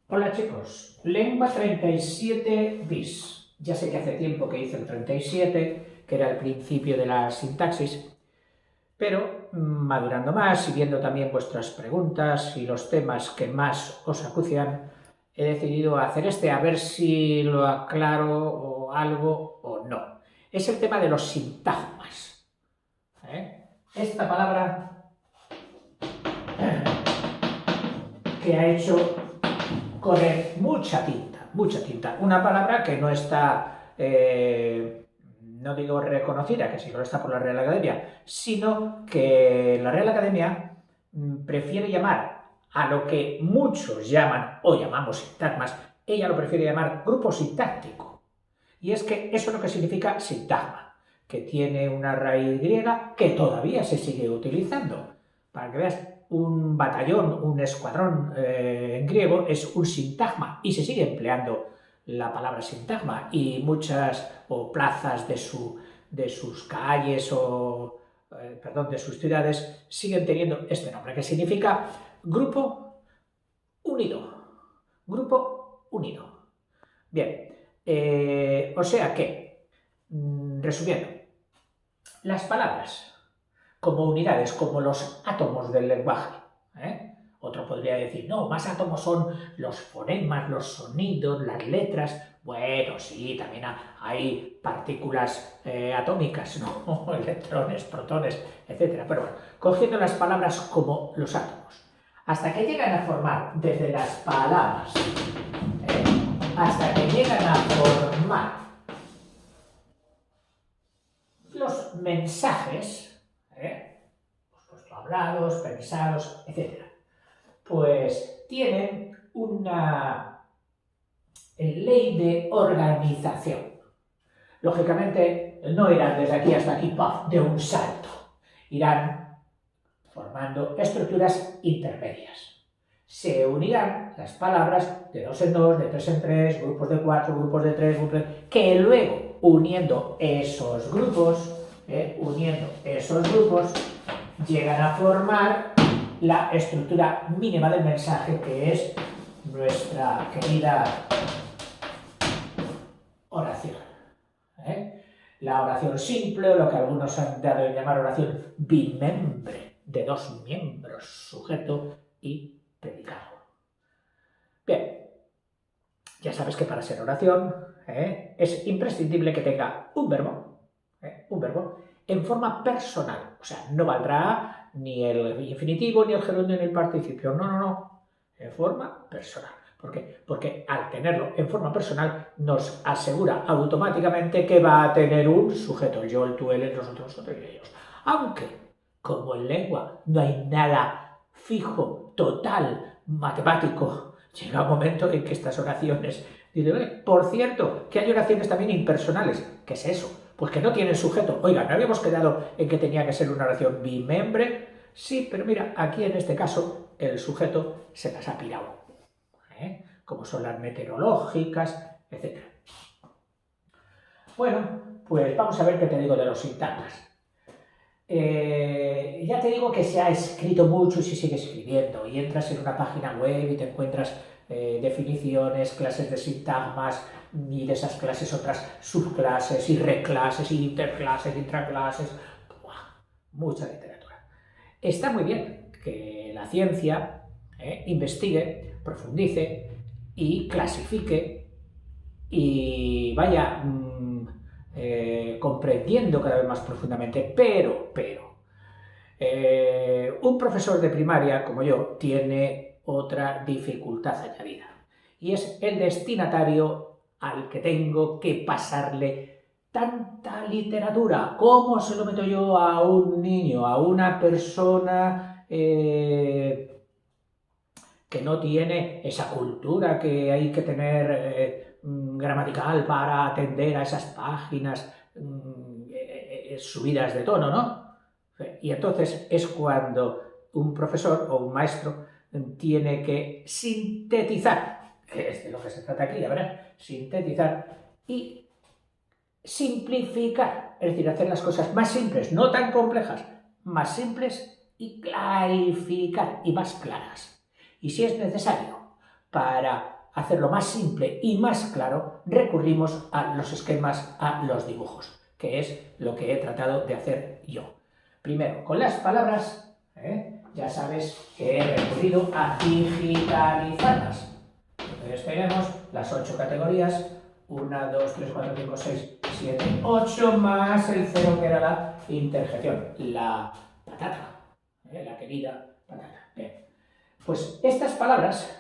Hola chicos, lengua 37 bis. Ya sé que hace tiempo que hice el 37, que era el principio de la sintaxis, pero madurando más y viendo también vuestras preguntas y los temas que más os acucian, he decidido hacer este a ver si lo aclaro o algo o no. Es el tema de los sintagmas. Esta palabra que ha hecho correr mucha tinta, mucha tinta. Una palabra que no está, no digo reconocida, que sí que lo está por la Real Academia, sino que la Real Academia prefiere llamar a lo que muchos llaman o llamamos sintagmas, ella lo prefiere llamar grupo sintáctico. Y es que eso es lo que significa sintagma, que tiene una raíz griega que todavía se sigue utilizando. Para que veas, un batallón, un escuadrón en griego es un sintagma y se sigue empleando la palabra sintagma y muchas o plazas de sus calles o perdón, de sus ciudades siguen teniendo este nombre que significa grupo unido. Grupo unido. Bien, o sea que, resumiendo, las palabras como unidades, como los átomos del lenguaje. Otro podría decir, no, más átomos son los fonemas, los sonidos, las letras. Bueno, sí, también hay partículas atómicas, ¿no? Electrones, protones, etc. Pero bueno, cogiendo las palabras como los átomos, hasta que llegan a formar desde las palabras, hasta que llegan a formar los mensajes, pues hablados, pensados, etc. Pues tienen una ley de organización. Lógicamente, no irán desde aquí hasta aquí, ¡paf!, de un salto. Irán formando estructuras intermedias. Se unirán las palabras de dos en dos, de tres en tres, grupos de cuatro, grupos de tres, que luego, uniendo esos grupos, llegan a formar la estructura mínima del mensaje, que es nuestra querida oración. La oración simple, o lo que algunos han dado en llamar oración bimembre, de dos miembros, sujeto y predicado. Bien, ya sabes que para ser oración es imprescindible que tenga un verbo en forma personal. O sea, no valdrá ni el infinitivo, ni el gerundio, ni el participio. No. En forma personal. ¿Por qué? Porque al tenerlo en forma personal nos asegura automáticamente que va a tener un sujeto. El yo, el tú, él, el nosotros, nosotros y ellos. Aunque, como en lengua no hay nada fijo, total, matemático, llega un momento en que estas oraciones... Por cierto, que hay oraciones también impersonales. ¿Qué es eso? Pues que no tienen sujeto. Oiga, ¿no habíamos quedado en que tenía que ser una oración bimembre? Sí, pero mira, aquí en este caso el sujeto se las ha pirado. Como son las meteorológicas, etc. Bueno, pues vamos a ver qué te digo de los sintagmas. Ya te digo que se ha escrito mucho y se sigue escribiendo, y entras en una página web y te encuentras definiciones, clases de sintagmas, y de esas clases otras subclases y reclases y interclases, intraclases. ¡Buah! Mucha literatura. Está muy bien que la ciencia investigue, profundice y clasifique y vaya comprendiendo cada vez más profundamente, pero un profesor de primaria como yo tiene otra dificultad añadida, y es el destinatario al que tengo que pasarle tanta literatura. ¿Cómo se lo meto yo a un niño, a una persona que no tiene esa cultura que hay que tener gramatical para atender a esas páginas subidas de tono, ¿no? Y entonces es cuando un profesor o un maestro tiene que sintetizar, que es de lo que se trata aquí, ¿verdad? Sintetizar y simplificar, es decir, hacer las cosas más simples, no tan complejas, más simples, y clarificar y más claras. Y si es necesario, para hacerlo más simple y más claro, recurrimos a los esquemas, a los dibujos, que es lo que he tratado de hacer yo. Primero, con las palabras, ya sabes que he recurrido a digitalizarlas. Entonces tenemos las 8 categorías, 1, 2, 3, 4, 5, 6, 7, 8, más el 0 que era la interjección, la patata, la querida patata. Bien. Pues estas palabras,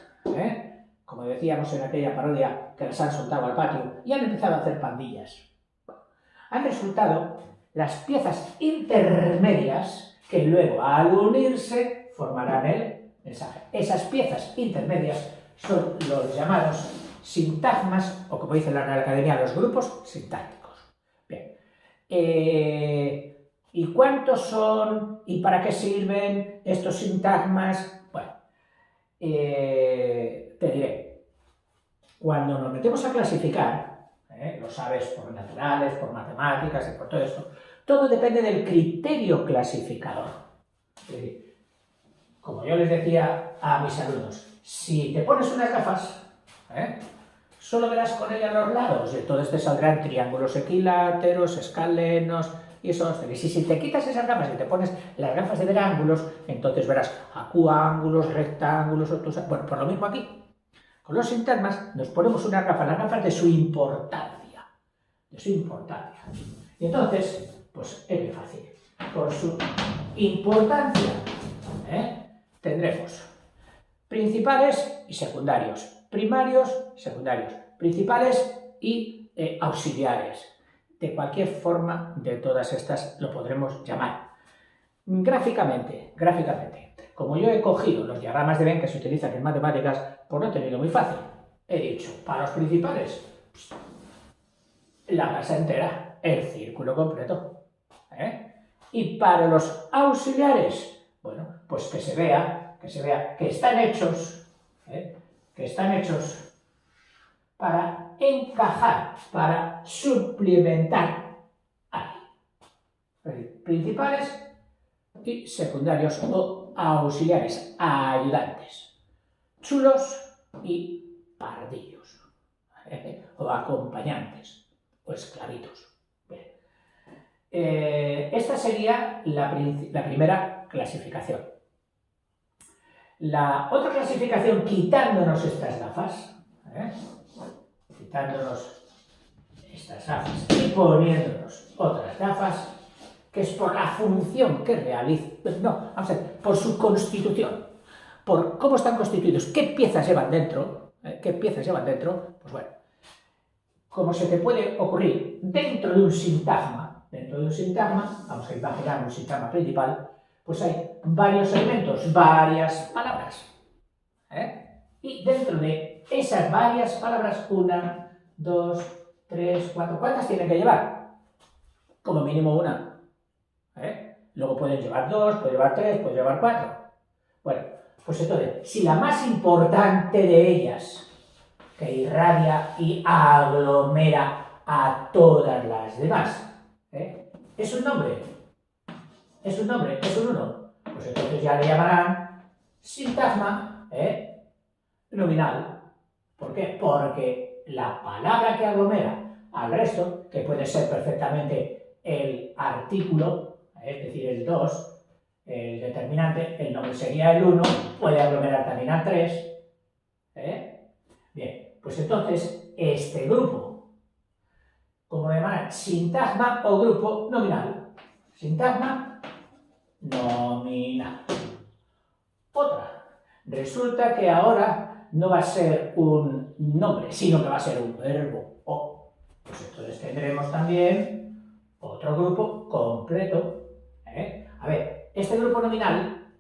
como decíamos en aquella parodia que las han soltado al patio, y han empezado a hacer pandillas. Han resultado las piezas intermedias que luego, al unirse, formarán el mensaje. Esas piezas intermedias son los llamados sintagmas, o como dice la Real Academia, los grupos sintácticos. Bien. ¿Y cuántos son? ¿Y para qué sirven estos sintagmas? Bueno, te diré. Cuando nos metemos a clasificar, lo sabes por naturales, por matemáticas y por todo esto, todo depende del criterio clasificador. Es decir, como yo les decía a mis alumnos, si te pones unas gafas, solo verás con ellas los lados, y entonces te saldrán triángulos equiláteros, escalenos y isósceles. Y si te quitas esas gafas y te pones las gafas de ver ángulos, entonces verás acuángulos, rectángulos, obtusas. Bueno, por lo mismo aquí. Con los sintagmas nos ponemos unas gafas, las gafas de su importancia. De su importancia. Y entonces, pues es muy fácil. Por su importancia, tendremos principales y secundarios, primarios y secundarios, principales y auxiliares. De cualquier forma, de todas estas lo podremos llamar. Gráficamente, como yo he cogido los diagramas de Venn que se utilizan en matemáticas, pues lo he tenido muy fácil. He dicho, para los principales, la casa entera, el círculo completo. Y para los auxiliares, bueno, pues que se vea que están hechos, para encajar, para suplementar ahí. Es decir, principales y secundarios o auxiliares, ayudantes, chulos y pardillos, o acompañantes, o esclavitos. Esta sería la primera clasificación. La otra clasificación, quitándonos estas gafas, y poniéndonos otras gafas, que es por la función que realiza, no, vamos a ver, por su constitución, por cómo están constituidos, qué piezas llevan dentro, pues bueno, como se te puede ocurrir dentro de un sintagma, vamos a imaginar un sintagma principal, pues hay varios elementos, varias palabras, y dentro de esas varias palabras, 1, 2, 3, 4, ¿cuántas tienen que llevar? Como mínimo una. Luego pueden llevar 2, pueden llevar 3, pueden llevar 4. Bueno, pues entonces, si la más importante de ellas, que irradia y aglomera a todas las demás, es un nombre, es un uno, pues entonces ya le llamarán sintagma nominal. ¿Por qué? Porque la palabra que aglomera al resto, que puede ser perfectamente el artículo, es decir, el 2, el determinante, el nombre sería el 1, puede aglomerar también al 3. Bien, pues entonces este grupo, como le llaman, sintagma o grupo nominal. Sintagma nominal. Otra, resulta que ahora no va a ser un nombre, sino que va a ser un verbo o. Pues entonces tendremos también otro grupo completo. A ver, este grupo nominal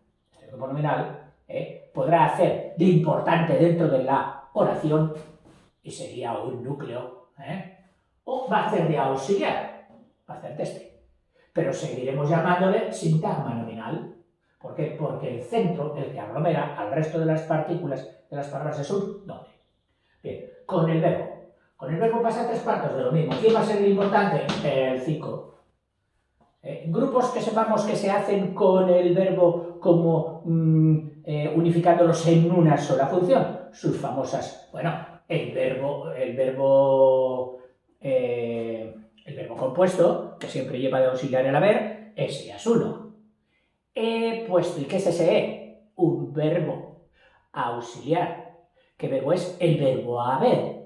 podrá hacer de importante dentro de la oración y sería un núcleo, o va a hacer de auxiliar, va a hacer de este. Pero seguiremos llamándole sintagma nominal. ¿Por qué? Porque el centro, el que aglomera al resto de las partículas de las palabras, es un nombre. Bien, con el verbo. Con el verbo pasa 3/4 de lo mismo. ¿Quién va a ser el importante? El 5. Grupos que sepamos que se hacen con el verbo como unificándolos en una sola función. Sus famosas, bueno, el verbo compuesto, que siempre lleva de auxiliar el haber, ese ya es uno. He puesto, ¿y qué es ese he? Un verbo auxiliar. ¿Qué verbo es? El verbo haber.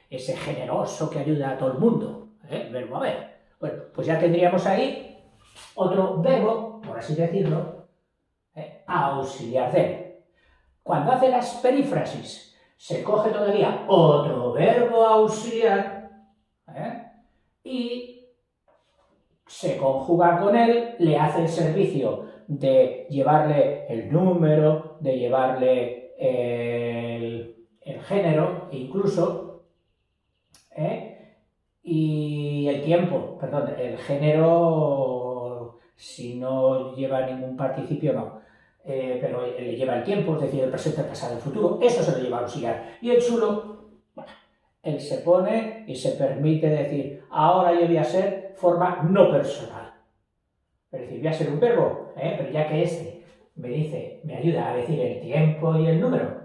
Ese generoso que ayuda a todo el mundo. El verbo haber. Bueno, pues ya tendríamos ahí otro verbo, por así decirlo, auxiliar de. Cuando hace las perífrasis, se coge todavía otro verbo auxiliar y se conjuga con él, le hace el servicio de llevarle el número, de llevarle el género, incluso, y el tiempo, perdón, el género, si no lleva ningún participio, no. Pero le lleva el tiempo, es decir, el presente, el pasado, el futuro, eso se lo lleva a auxiliar. Y el chulo, bueno, él se pone y se permite decir, ahora yo voy a ser forma no personal. Es decir, voy a ser un verbo, pero ya que este me ayuda a decir el tiempo y el número,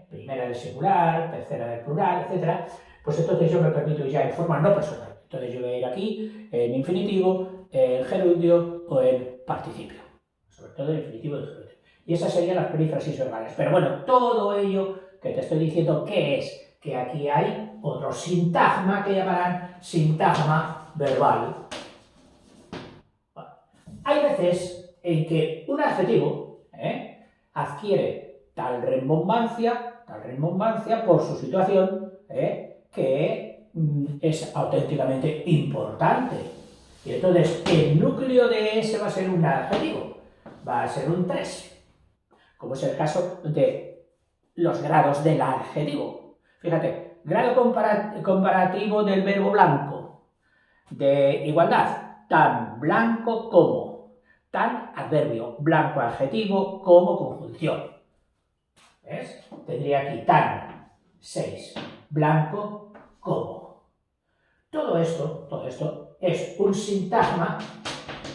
primera del singular, tercera del plural, etc., pues entonces yo me permito ya en forma no personal. Entonces yo voy a ir aquí en infinitivo, en gerundio o en participio. Sobre todo en infinitivo y gerundio. Y esas serían las perífrasis verbales. Pero bueno, todo ello que te estoy diciendo, ¿qué es? Que aquí hay otro sintagma que llamarán sintagma verbal. Bueno, hay veces en que un adjetivo adquiere tal rimbombancia por su situación, que es auténticamente importante. Y entonces el núcleo de ese va a ser un adjetivo, va a ser un 3, como es el caso de los grados del adjetivo. Fíjate, grado comparativo del verbo blanco, de igualdad, tan blanco como, tan adverbio, blanco adjetivo como conjunción. ¿Ves? Tendría aquí tan, 6, blanco como. Todo esto es un sintagma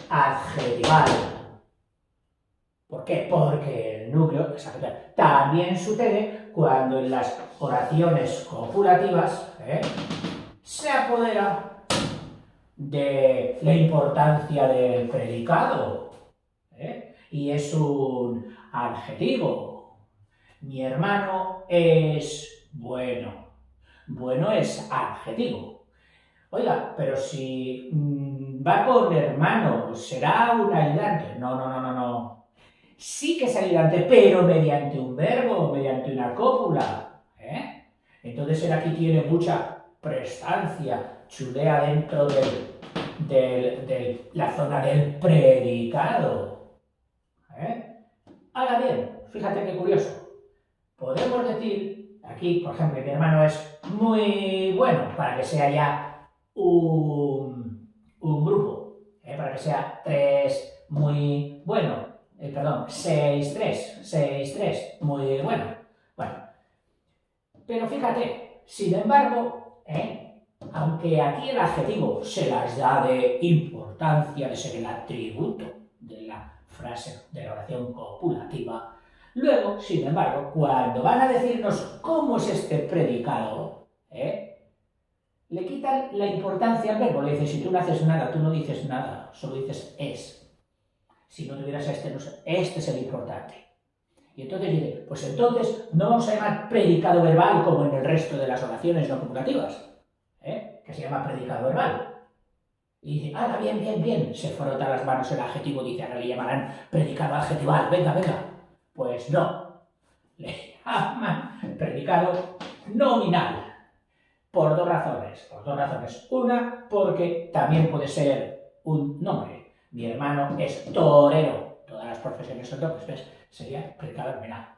adjetival. ¿Por qué? Porque el núcleo también sucede cuando en las oraciones copulativas se apodera de la importancia del predicado y es un adjetivo. Mi hermano es bueno. Bueno es adjetivo. Oiga, pero si va con hermano, ¿será un ayudante? No. Sí que es ayudante, pero mediante un verbo, mediante una cópula. Entonces él aquí tiene mucha prestancia, chulea dentro de la zona del predicado. Ahora bien, fíjate qué curioso. Podemos decir, aquí, por ejemplo, mi hermano es muy bueno, para que sea ya un grupo, para que sea 3 muy bueno. 6-3, muy bueno. Bueno, pero fíjate, sin embargo, aunque aquí el adjetivo se las da de importancia de ser el atributo de la frase, de la oración copulativa, luego, sin embargo, cuando van a decirnos cómo es este predicado, le quitan la importancia al verbo. Le dicen, si tú no haces nada, tú no dices nada, solo dices es. Si no tuvieras este es el importante. Y entonces dice, pues entonces no vamos a llamar predicado verbal como en el resto de las oraciones no copulativas, que se llama predicado verbal. Y dice, ahora bien, se frota las manos el adjetivo, dice, ahora le llamarán predicado adjetival, venga. Pues no, le llaman predicado nominal. Por dos razones. Una, porque también puede ser un nombre. Mi hermano es torero. Todas las profesiones son nombres, ¿ves? Sería predicado nominal.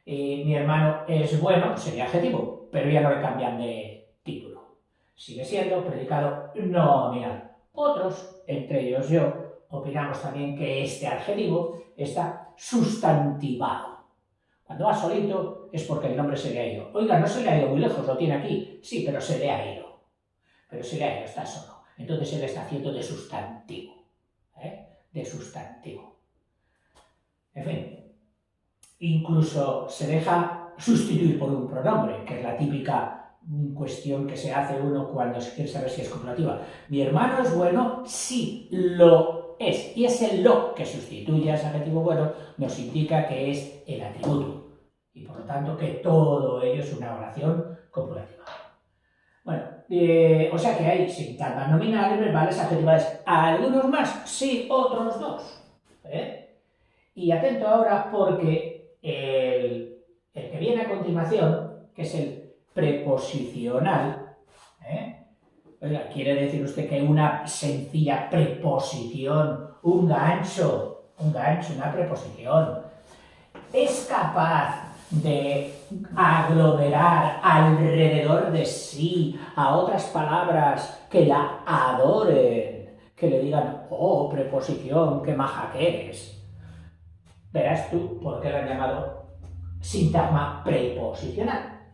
Y mi hermano es bueno, sería adjetivo, pero ya no le cambian de título. Sigue siendo predicado nominal. Otros, entre ellos yo, opinamos también que este adjetivo está sustantivado. Cuando va solito es porque el nombre se le ha ido. Oiga, no se le ha ido muy lejos, lo tiene aquí. Sí, pero se le ha ido. Está solo. Entonces él está haciendo de sustantivo. De sustantivo. En fin, incluso se deja sustituir por un pronombre, que es la típica cuestión que se hace uno cuando se quiere saber si es copulativa. Mi hermano es bueno si lo es. Y ese lo que sustituye a ese adjetivo bueno nos indica que es el atributo. Y por lo tanto que todo ello es una oración copulativa. Bueno, o sea que hay sintagmas nominales, verbales, adjetivales. ¿Algunos más? Sí, otros dos. Y atento ahora porque el que viene a continuación, que es el preposicional, oiga, quiere decir usted que una sencilla preposición, un gancho, una preposición, es capaz de aglomerar alrededor de sí a otras palabras que la adoren, que le digan, oh, preposición, qué maja que eres. Verás tú por qué lo han llamado sintagma preposicional.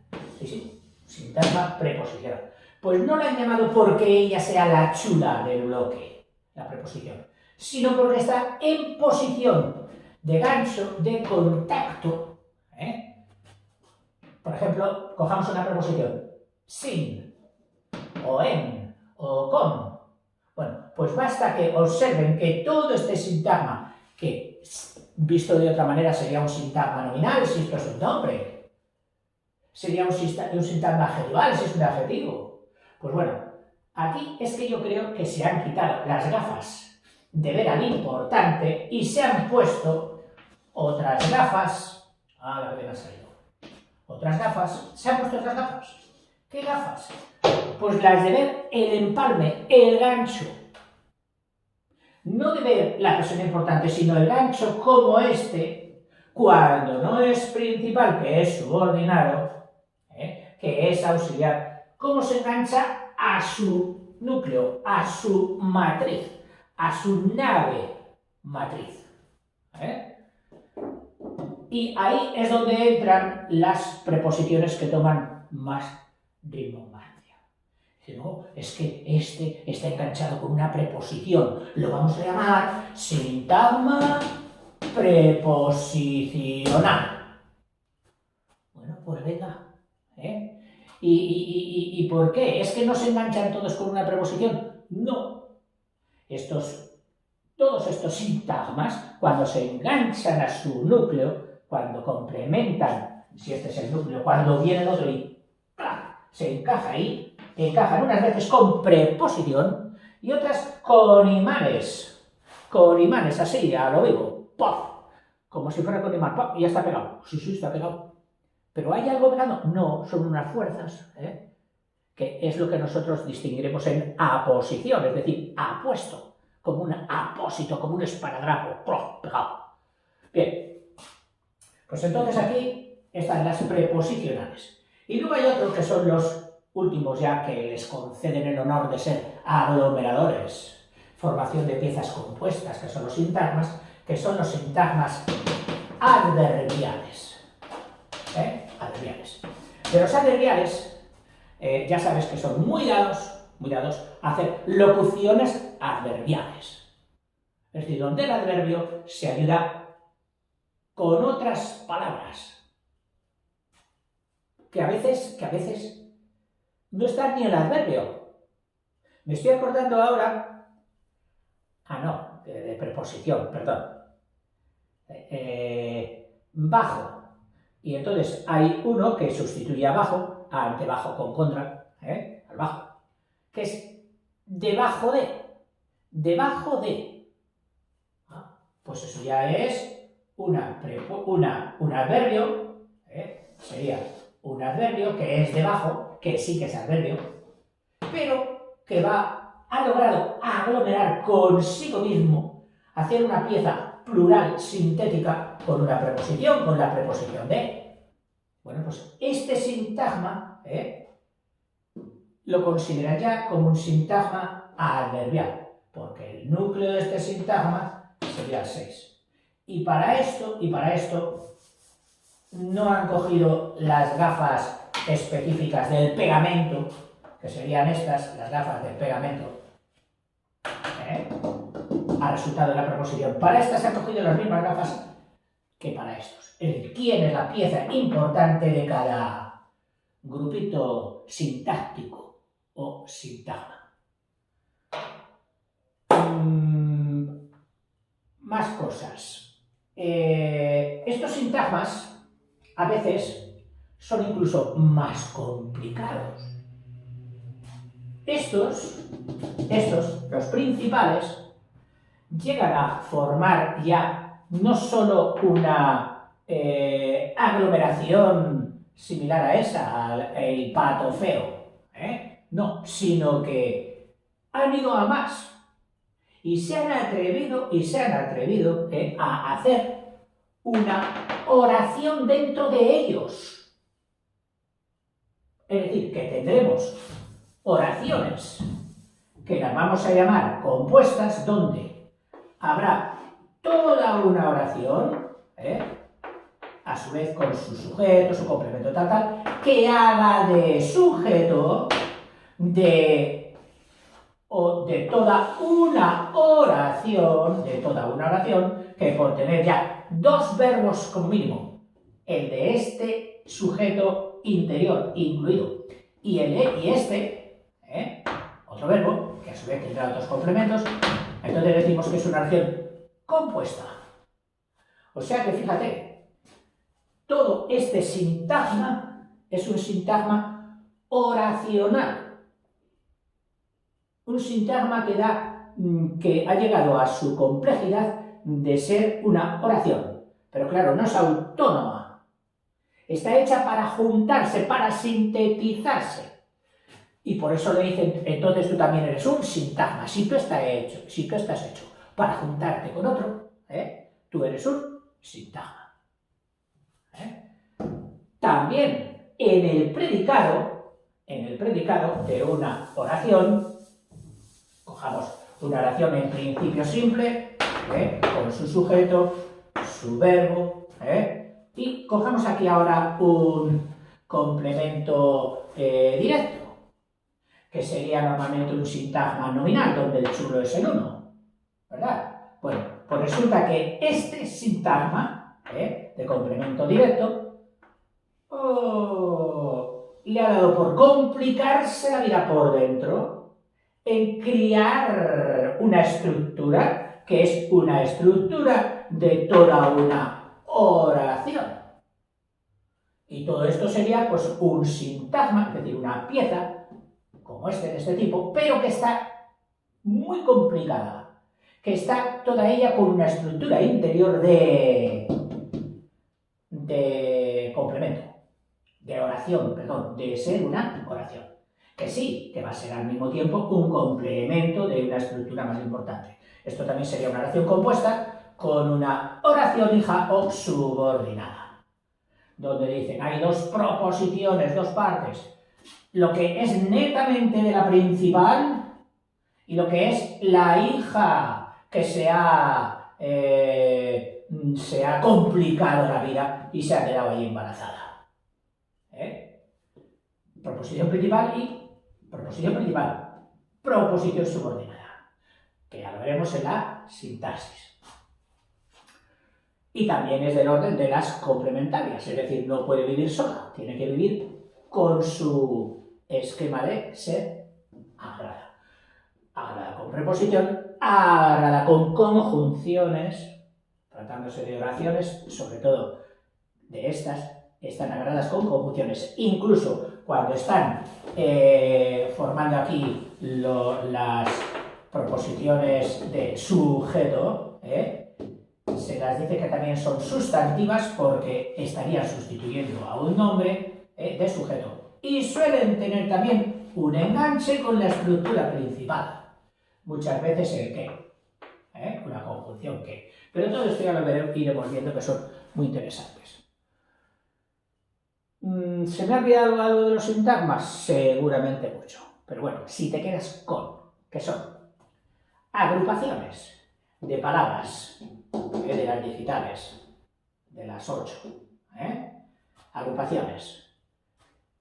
Sí, sintagma preposicional. Pues no la han llamado porque ella sea la chula del bloque, la preposición, sino porque está en posición de gancho, de contacto. Por ejemplo, cojamos una preposición, sin, o en, o con. Bueno, pues basta que observen que todo este sintagma, que visto de otra manera sería un sintagma nominal si esto es un nombre, sería un sintagma adjetival si es un adjetivo. Pues bueno, aquí es que yo creo que se han quitado las gafas de ver al importante y se han puesto otras gafas. Ah, la que me ha salido. Otras gafas. ¿Se han puesto otras gafas? ¿Qué gafas? Pues las de ver el empalme, el gancho. No de ver la persona importante, sino el gancho como este, cuando no es principal, que es subordinado, que es auxiliar, cómo se engancha a su núcleo, a su matriz, a su nave matriz. Y ahí es donde entran las preposiciones que toman más rimbomancia. Dice, no, es que este está enganchado con una preposición. Lo vamos a llamar sintagma preposicional. Bueno, pues venga. ¿Y por qué? ¿Es que no se enganchan todos con una preposición? No. Todos estos sintagmas, cuando se enganchan a su núcleo, cuando complementan, si este es el núcleo, cuando viene el otro y ¡clac!, se encaja ahí, encajan unas veces con preposición y otras con imanes así, a lo vivo, ¡pop!, como si fuera con imán, ¡pop!, y ya está pegado. Sí, está pegado. ¿Pero hay algo pegado? No, son unas fuerzas, que es lo que nosotros distinguiremos en aposición, es decir, apuesto, como un apósito, como un esparadrapo, ¡plop!, pegado. Bien. Pues entonces aquí están las preposicionales. Y luego hay otros que son los últimos ya que les conceden el honor de ser aglomeradores, formación de piezas compuestas, que son los sintagmas, que son los sintagmas adverbiales. Adverbiales. De los adverbiales, ya sabes que son muy dados a hacer locuciones adverbiales. Es decir, donde el adverbio se ayuda con otras palabras, que a veces no está ni el adverbio. Me estoy acordando ahora, de preposición, perdón, bajo, y entonces hay uno que sustituye a bajo, a antebajo con contra, al bajo, que es debajo de, pues eso ya es un adverbio, sería un adverbio que es debajo, que sí que es adverbio, pero que ha logrado aglomerar consigo mismo, hacer una pieza plural sintética con una preposición, con la preposición de. Bueno, pues este sintagma lo consideran ya como un sintagma adverbial, porque el núcleo de este sintagma sería el 6. Y para esto no han cogido las gafas específicas del pegamento, que serían estas, las gafas del pegamento, a resultado de la preposición. Para estas se han cogido las mismas gafas que para estos. Es decir, ¿quién es la pieza importante de cada grupito sintáctico o sintagma? Más cosas. Estos sintagmas a veces son incluso más complicados. Estos, los principales, llegan a formar ya no solo una aglomeración similar a esa, el pato feo, no, sino que han ido a más y se han atrevido a hacer una oración dentro de ellos. Es decir, que tendremos oraciones que las vamos a llamar compuestas, donde habrá toda una oración, a su vez con su sujeto, su complemento tal, que haga de sujeto de toda una oración, que por tener ya dos verbos como mínimo, el de este sujeto interior incluido y este, otro verbo, que a su vez tendrá otros complementos, entonces decimos que es una oración compuesta. O sea que fíjate, todo este sintagma es un sintagma oracional. Un sintagma que ha llegado a su complejidad de ser una oración. Pero claro, no es autónoma. Está hecha para juntarse, para sintetizarse. Y por eso le dicen, entonces tú también eres un sintagma. Si tú estás hecho para juntarte con otro, tú eres un sintagma. También en el predicado de una oración, cojamos una oración en principio simple, con su sujeto, su verbo, y cojamos aquí ahora un complemento directo, que sería normalmente un sintagma nominal, donde el chulo es el uno, ¿verdad? Bueno, pues resulta que este sintagma, de complemento directo, le ha dado por complicarse la vida por dentro, en criar una estructura, que es una estructura de toda una oración. Y todo esto sería pues un sintagma, es decir, una pieza, como de este tipo, pero que está muy complicada, que está toda ella con una estructura interior de complemento, de oración, perdón, de ser una oración. Que sí, que va a ser al mismo tiempo un complemento de una estructura más importante. Esto también sería una oración compuesta con una oración hija o subordinada, donde dicen, hay dos proposiciones, dos partes, lo que es netamente de la principal y lo que es la hija que se ha complicado la vida y se ha quedado ahí embarazada. Proposición principal y proposición subordinada, que ya lo veremos en la sintaxis. Y también es del orden de las complementarias, es decir, no puede vivir sola, tiene que vivir con su esquema de ser agarrada. Agarrada con preposición, agarrada con conjunciones, tratándose de oraciones, sobre todo de estas, están agarradas con conjunciones. Incluso cuando están formando aquí las proposiciones de sujeto, se las dice que también son sustantivas porque estarían sustituyendo a un nombre de sujeto. Y suelen tener también un enganche con la estructura principal. Muchas veces el que, una conjunción que. Pero todo esto ya lo iremos viendo, que son muy interesantes. ¿Se me ha olvidado algo de los sintagmas? Seguramente mucho. Pero bueno, si te quedas con, que son agrupaciones de palabras, de las digitales, de las 8, agrupaciones,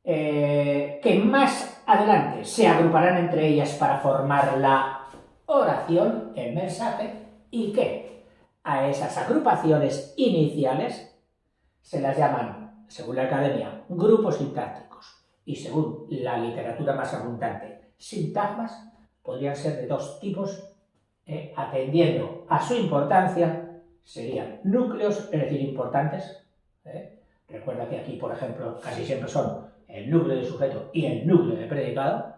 que más adelante se agruparán entre ellas para formar la oración, el mensaje, y que A esas agrupaciones iniciales se las llaman, según la academia, grupos sintácticos y según la literatura más abundante, sintagmas. Podrían ser de dos tipos, atendiendo a su importancia, serían núcleos, es decir, importantes. Recuerda que aquí, por ejemplo, casi siempre son el núcleo de sujeto y el núcleo de predicado,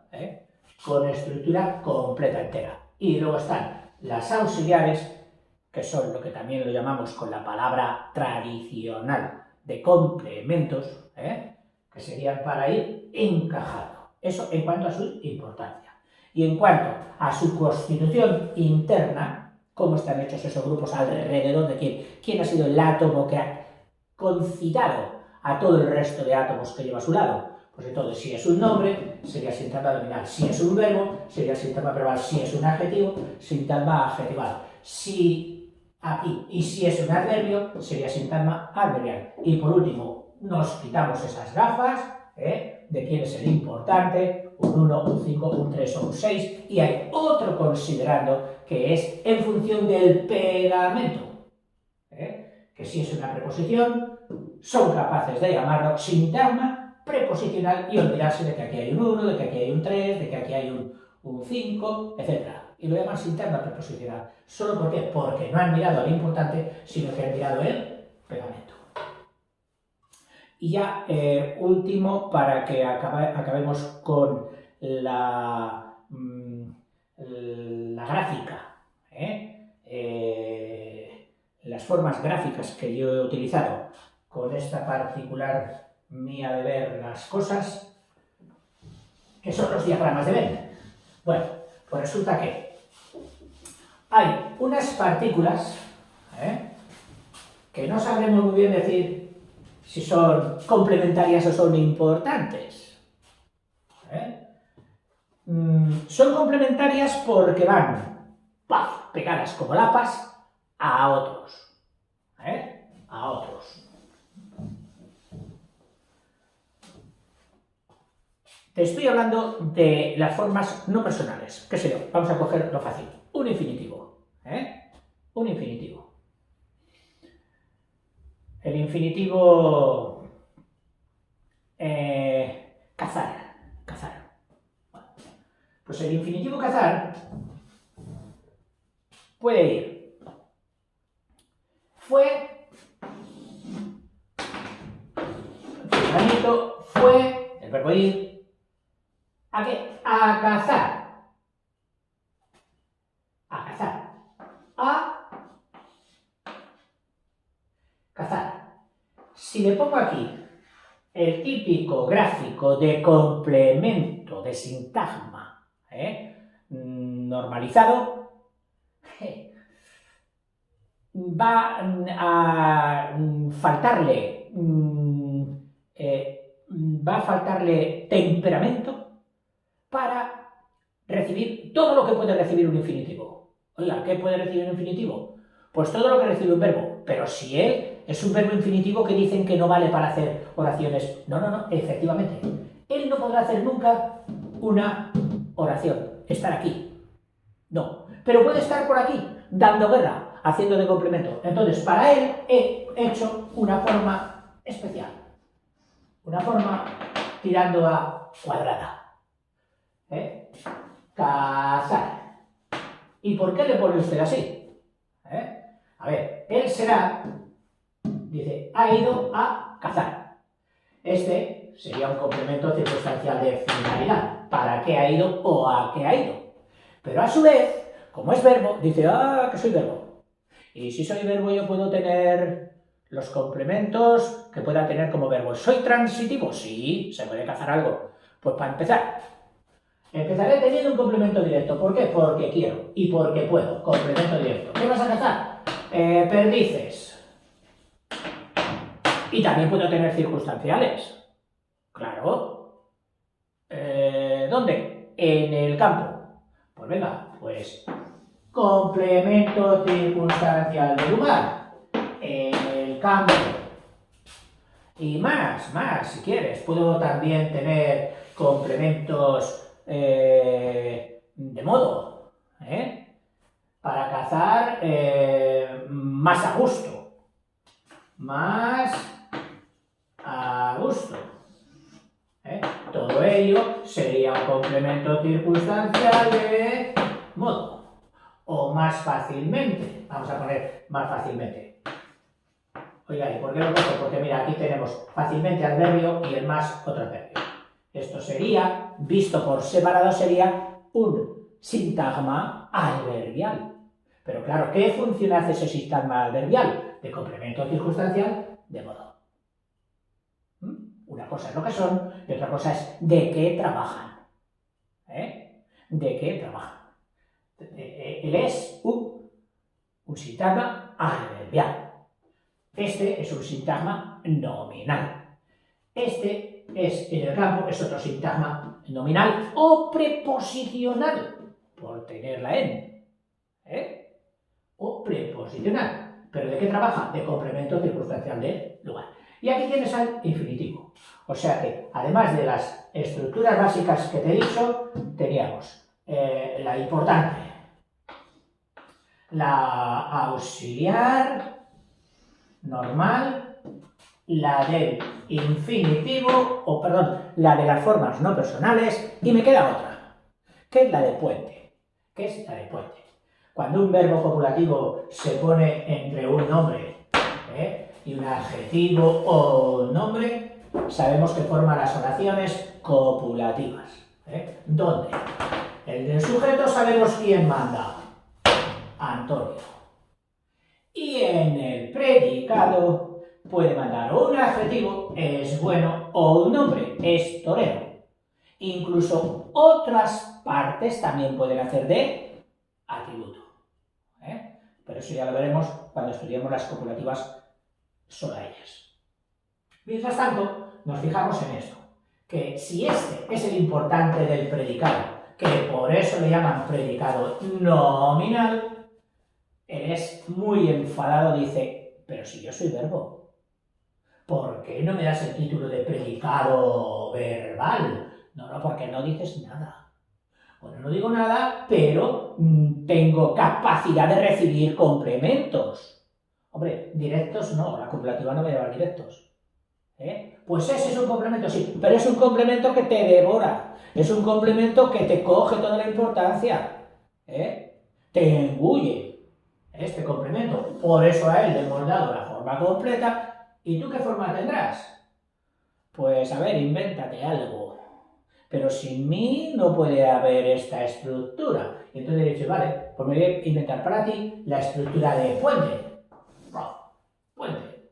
con estructura completa entera. Y luego están las auxiliares, que son lo que también lo llamamos con la palabra tradicional de complementos, que serían para ir encajando. Eso en cuanto a su importancia. Y en cuanto a su constitución interna, cómo están hechos esos grupos alrededor de quién ha sido el átomo que ha concitado a todo el resto de átomos que lleva a su lado. Pues entonces, si es un nombre, sería sintagma nominal. Si es un verbo, sería sintagma verbal. Si es un adjetivo, sintagma adjetivado. Si es un adverbio, sería sintagma adverbial. Y por último, nos quitamos esas gafas, de quién es el importante, un 1, un 5, un 3 o un 6, y hay otro considerando que es en función del pegamento, que si es una preposición, son capaces de llamarlo sintagma preposicional y olvidarse de que aquí hay un 1, de que aquí hay un 3, de que aquí hay un 5, etc. Y lo llaman sintagma preposicional. ¿Solo por qué? Porque no han mirado al importante, sino que han mirado el pegamento. Y ya, último, para que acabemos con la gráfica, las formas gráficas que yo he utilizado con esta particular mía de ver las cosas, que son los diagramas de Venn. Bueno, pues resulta que hay unas partículas que no sabremos muy bien decir si son complementarias o son importantes. Son complementarias porque van pegadas como lapas a otros. A otros. Te estoy hablando de las formas no personales. ¿Qué sé yo? Vamos a coger lo fácil. Un infinitivo. Un infinitivo. El infinitivo cazar. Cazar. Bueno, pues el infinitivo cazar puede ir. Fue. Fue. El verbo ir. ¿A qué? A cazar. A cazar. A cazar. Si le pongo aquí el típico gráfico de complemento de sintagma normalizado, va a faltarle temperamento para recibir todo lo que puede recibir un infinitivo. Oiga, ¿qué puede recibir un infinitivo? Pues todo lo que recibe un verbo. Pero si él es un verbo infinitivo que dicen que no vale para hacer oraciones. No, efectivamente. Él no podrá hacer nunca una oración. Estar aquí. No. Pero puede estar por aquí, dando guerra, haciendo de complemento. Entonces, para él he hecho una forma especial. Una forma tirando a cuadrada. Cazar. ¿Y por qué le pone usted así? A ver, él será, dice, ha ido a cazar. Este sería un complemento circunstancial de finalidad. ¿Para qué ha ido o a qué ha ido? Pero a su vez, como es verbo, dice, que soy verbo. Y si soy verbo yo puedo tener los complementos que pueda tener como verbo. ¿Soy transitivo? Sí, se puede cazar algo. Pues para empezar, empezaré teniendo un complemento directo. ¿Por qué? Porque quiero y porque puedo. Complemento directo. ¿Qué vas a cazar? Perdices. Y también puedo tener circunstanciales. Claro. ¿Dónde? En el campo. Pues venga, pues complemento circunstancial del lugar. En el campo. Y más, si quieres. Puedo también tener complementos de modo. para cazar más a gusto. Más a gusto. Todo ello sería un complemento circunstancial de modo. O más fácilmente. Vamos a poner más fácilmente. Oiga, ¿y por qué lo cojo? Porque mira, aquí tenemos fácilmente adverbio y el más otro adverbio. Esto sería, visto por separado, sería un sintagma adverbial. Pero claro, ¿qué función hace ese sintagma adverbial? De complemento circunstancial de modo. Una cosa es lo que son y otra cosa es de qué trabajan. ¿De qué trabajan? Él es un sintagma adverbial. Este es un sintagma nominal. Este es, en el campo, es otro sintagma nominal o preposicional, por tener la N. O preposicional. ¿Pero de qué trabaja? De complemento circunstancial de lugar. Y aquí tienes al infinitivo. O sea que, además de las estructuras básicas que te he dicho, teníamos la importante, la auxiliar, normal, la del infinitivo, o perdón, la de las formas no personales, y me queda otra, que es la de puente. ¿Qué es la de puente? Cuando un verbo copulativo se pone entre un nombre y un adjetivo o nombre, sabemos que forma las oraciones copulativas. ¿Dónde? El del sujeto sabemos quién manda. Antonio. Y en el predicado puede mandar un adjetivo, es bueno, o un nombre, es torero. Incluso otras partes también pueden hacer de atributo. Pero eso ya lo veremos cuando estudiemos las copulativas solo ellas. Mientras tanto, nos fijamos en esto, que si este es el importante del predicado, que por eso le llaman predicado nominal, él es muy enfadado, dice, pero si yo soy verbo, ¿por qué no me das el título de predicado verbal? No, porque no dices nada. Bueno, no digo nada, pero tengo capacidad de recibir complementos. Hombre, directos no, la copulativa no me lleva directos. Pues ese es un complemento, sí, pero es un complemento que te devora, es un complemento que te coge toda la importancia, te engulle este complemento. Por eso a él le hemos dado la forma completa. ¿Y tú qué forma tendrás? Pues a ver, invéntate algo. Pero sin mí no puede haber esta estructura. Y entonces he dicho, vale, pues me voy a inventar para ti la estructura de puente. Puente.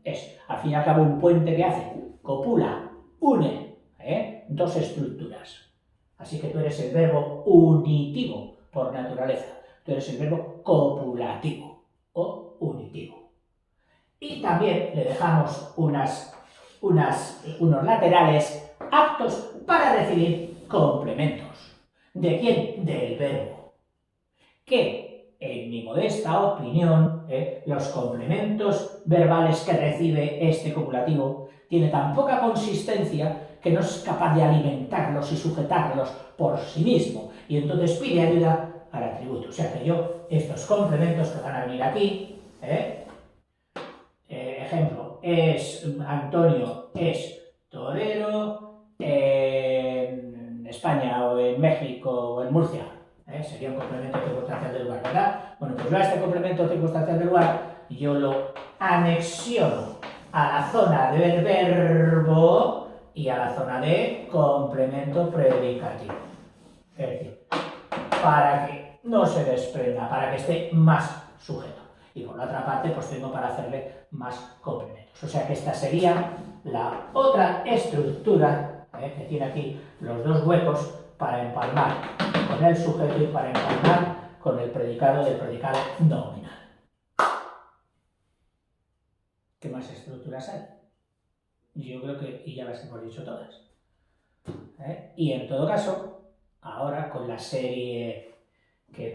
Es, al fin y al cabo, un puente que hace, copula, une, dos estructuras. Así que tú eres el verbo unitivo por naturaleza. Tú eres el verbo copulativo o unitivo. Y también le dejamos unos laterales aptos para recibir complementos. ¿De quién? Del verbo. Que, en mi modesta opinión, los complementos verbales que recibe este copulativo tiene tan poca consistencia que no es capaz de alimentarlos y sujetarlos por sí mismo. Y entonces pide ayuda al atributo. O sea que yo, estos complementos que van a venir aquí, ejemplo, Antonio es torero en España o en México o en Murcia. Sería un complemento circunstancial del lugar, ¿verdad? Bueno, pues yo a este complemento circunstancial del lugar yo lo anexiono a la zona del verbo y a la zona de complemento predicativo. Es decir, para que no se desprenda, para que esté más sujeto. Y por la otra parte, pues tengo para hacerle más complementos. O sea que esta sería la otra estructura que tiene aquí los dos huecos para empalmar con el sujeto y para empalmar con el predicado del predicado nominal. ¿Qué más estructuras hay? Yo creo que ya las hemos dicho todas. Y en todo caso, ahora con la serie que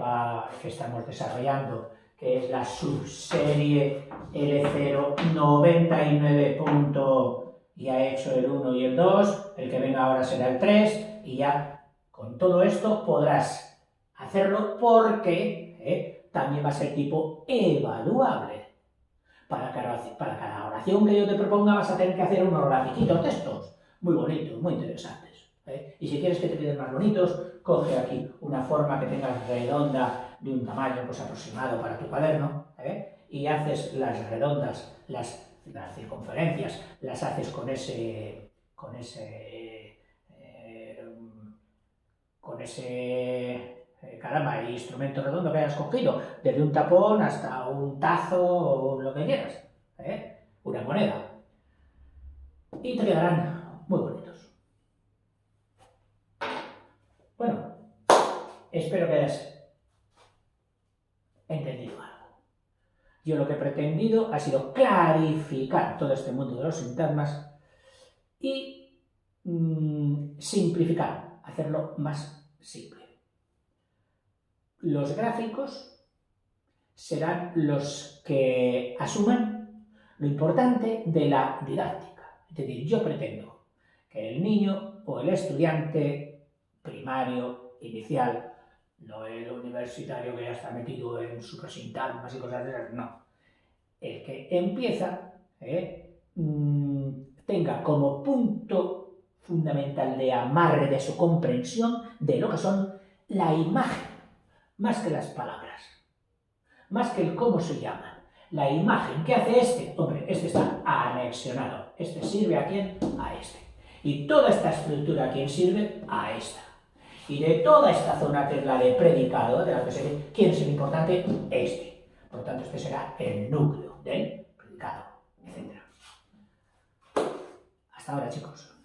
estamos desarrollando, que es la subserie L099. Ya he hecho el 1 y el 2, el que venga ahora será el 3, y ya con todo esto podrás hacerlo porque también va a ser tipo evaluable. Para cada oración que yo te proponga vas a tener que hacer unos grafiquitos de estos, muy bonitos, muy interesantes. Y si quieres que te queden más bonitos, coge aquí una forma que tengas redonda de un tamaño pues, aproximado para tu cuaderno, y haces las redondas, las circunferencias, las haces con ese caramba, el instrumento redondo que hayas cogido, desde un tapón hasta un tazo o lo que quieras, una moneda, y te quedarán muy bonitos. Bueno, espero que hayas entendido algo. Yo lo que he pretendido ha sido clarificar todo este mundo de los sintagmas y simplificar, hacerlo más simple. Los gráficos serán los que asuman lo importante de la didáctica. Es decir, yo pretendo que el niño o el estudiante primario, inicial, no el universitario que ya está metido en supersintagmas y cosas de esas, no. El que empieza tenga como punto fundamental de amarre de su comprensión de lo que son la imagen, más que las palabras, más que el cómo se llama. La imagen, ¿qué hace este? Hombre, este está anexionado. Este sirve ¿a quién? A este. Y toda esta estructura, ¿a quién sirve? A esta. Y de toda esta zona, que es la de predicado, de la que se ve, ¿quién es el importante? Este. Por lo tanto, este será el núcleo del predicado, etc. Hasta ahora, chicos.